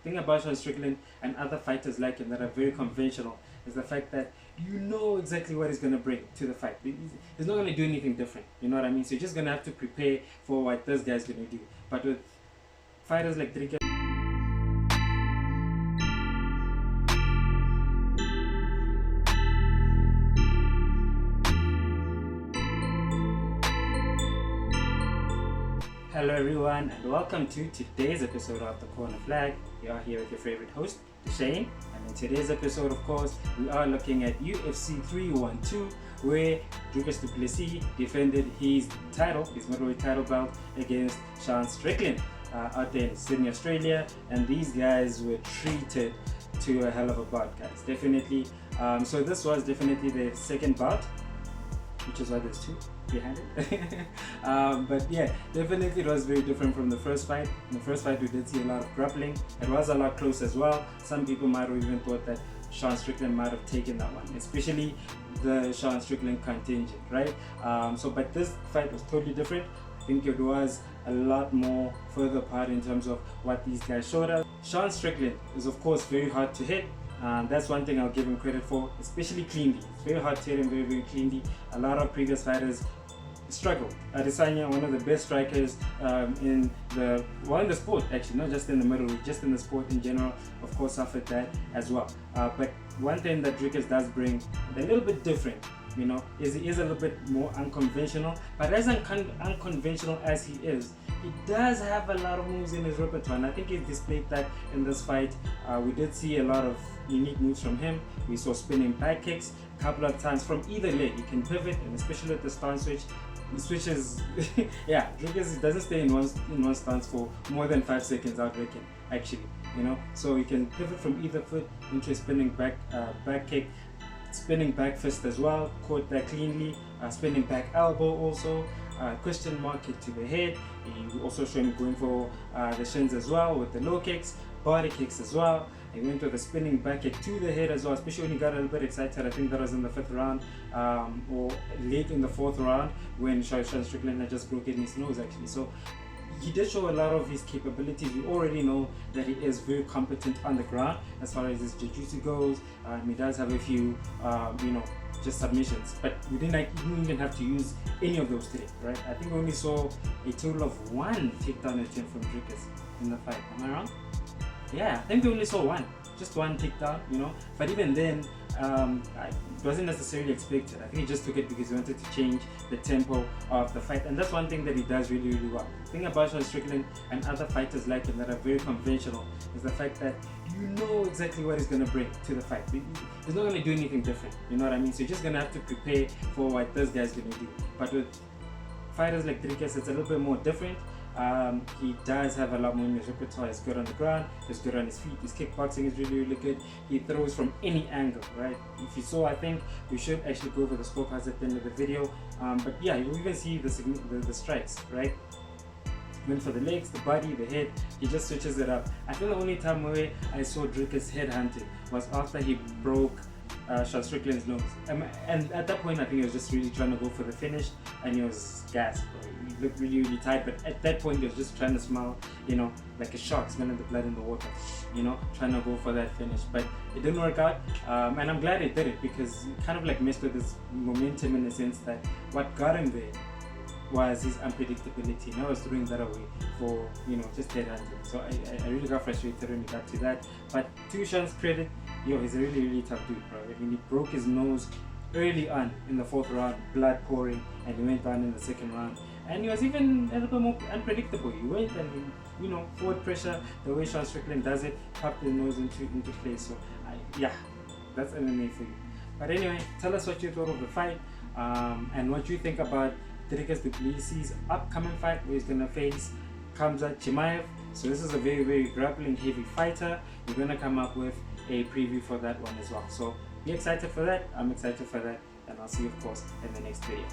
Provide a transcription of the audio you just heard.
thing about Sean Strickland and other fighters like him that are very conventional is the fact that you know exactly what he's going to bring to the fight. He's not going to do anything different, you know what I mean? So you're just going to have to prepare for what this guy's going to do. But with fighters like Dricus, hello everyone and welcome to today's episode of The Corner Flag. We are here with your favorite host, Shane, and in today's episode, of course, we are looking at UFC 312, where Dricus Duplessis defended his title, his middleweight title belt, against Sean Strickland out there in Sydney, Australia, and these guys were treated to a hell of a bout, guys, definitely. So this was definitely the second bout, which is why there's two behind it. But yeah, definitely it was very different from the first fight. In the first fight we did see a lot of grappling. It was a lot close as well. Some people might have even thought that Sean Strickland might have taken that one, especially the Sean Strickland contingent, right? But this fight was totally different. I think it was a lot more further apart in terms of what these guys showed us. Sean Strickland is of course very hard to hit. That's one thing I'll give him credit for, especially cleanly. It's very hard to hit him very, very cleanly. A lot of previous fighters struggled. Adesanya, one of the best strikers in the sport, actually, not just in the middleweight, just in the sport in general, of course, suffered that as well. But one thing that Dricus does bring, a little bit different, you know, is he is a little bit more unconventional. But as unconventional as he is, he does have a lot of moves in his repertoire, and I think he displayed that in this fight. We did see a lot of unique moves from him. We saw spinning back kicks a couple of times from either leg. He can pivot, and especially with the stance switch, he switches. Yeah, Dricus doesn't stay in one stance for more than 5 seconds, I reckon, actually, you know. So he can pivot from either foot into a spinning back kick, spinning back fist as well, caught that cleanly, spinning back elbow also, question mark kick to the head. He also showed him going for the shins as well with the low kicks, body kicks as well. He went with a spinning back kick to the head as well, especially when he got a little bit excited. I think that was in the 5th round or late in the 4th round when Sean Strickland had just broken his nose actually. So he did show a lot of his capabilities. We already know that he is very competent on the ground as far as his jiu-jitsu goes. He does have a few, just submissions, but we didn't even have to use any of those today, right? I think we only saw a total of 1 takedown attempt from Dricus in the fight. Am I wrong? Yeah, I think we only saw just one takedown, you know. But even then, it wasn't necessarily expected. I think he just took it because he wanted to change the tempo of the fight, and that's one thing that he does really, really well. The thing about Sean Strickland and other fighters like him that are very conventional is the fact that you know exactly what he's going to bring to the fight. He's not going to do anything different, you know what I mean? So you're just going to have to prepare for what this guy's going to do. But with fighters like Dricus, it's a little bit more different. He does have a lot more in his repertoire. He's good on the ground, he's good on his feet, his kickboxing is really, really good. He throws from any angle, right? If you saw, I think we should actually go over the scorecards at the end of the video. But yeah, you even see the strikes, right? Went for the legs, the body, the head. He just switches it up. I think the only time where I saw Dricus head hunting was after he broke Sean Strickland's nose, and at that point I think he was just really trying to go for the finish, and he was gassed, bro. He looked really, really tight, but at that point he was just trying to smile, you know, like a shark smelling the blood in the water, you know, trying to go for that finish. But it didn't work out, and I'm glad it did it, because it kind of like messed with his momentum in the sense that what got him there was his unpredictability, and I was throwing that away for, you know, just head hunting. So I really got frustrated when we got to that. But to Sean's credit, yo, he's a really, really tough dude, bro. I mean, he broke his nose early on in the 4th round, blood pouring, and he went down in the 2nd round. And he was even a little bit more unpredictable. He went and, you know, forward pressure, the way Sean Strickland does it, popped his nose into place. So, yeah, that's MMA for you. But anyway, tell us what you thought of the fight, and what you think about Dricus Duplessis' upcoming fight where he's going to face Khamzat Chimaev. So this is a very, very grappling heavy fighter. We're going to come up with a preview for that one as well. So be excited for that. I'm excited for that, and I'll see you of course in the next video.